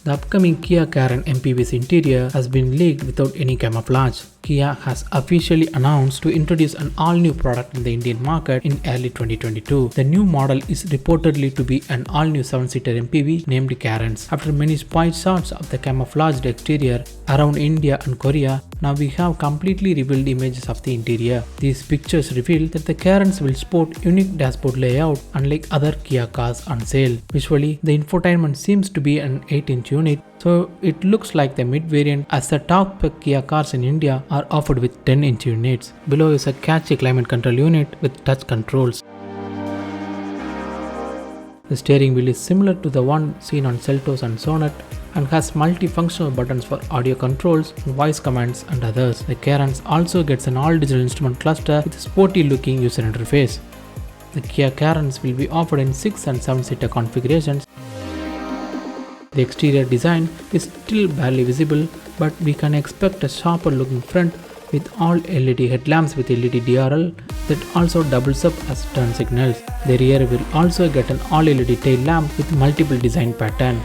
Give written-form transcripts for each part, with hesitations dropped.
The upcoming Kia Carens MPV's interior has been leaked without any camouflage. Kia has officially announced to introduce an all-new product in the Indian market in early 2022. The new model is reportedly to be an all-new 7-seater MPV named Carens. After many spy shots of the camouflaged exterior around India and Korea, now we have completely revealed images of the interior. These pictures reveal that the Carens will sport unique dashboard layout unlike other Kia cars on sale. Visually, the infotainment seems to be an 8-inch unit, so it looks like the mid-variant, as the top Kia cars in India are offered with 10-inch units. Below is a catchy climate control unit with touch controls. The steering wheel is similar to the one seen on Seltos and Sonet and has multifunctional buttons for audio controls, voice commands and others. The Carens also gets an all-digital instrument cluster with a sporty-looking user interface. The Kia Carens will be offered in 6 and 7-seater configurations. The exterior design is still barely visible, but we can expect a sharper looking front with all LED headlamps with LED DRL that also doubles up as turn signals. The rear will also get an all LED tail lamp with multiple design pattern.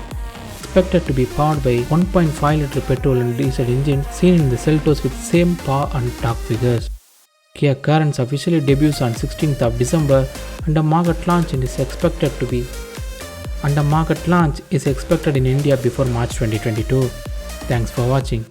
Expected to be powered by 1.5 liter petrol and diesel engine seen in the Seltos with same power and torque figures. Kia Carens officially debuts on 16th of December and a market launch is expected in India before March 2022. Thanks for watching.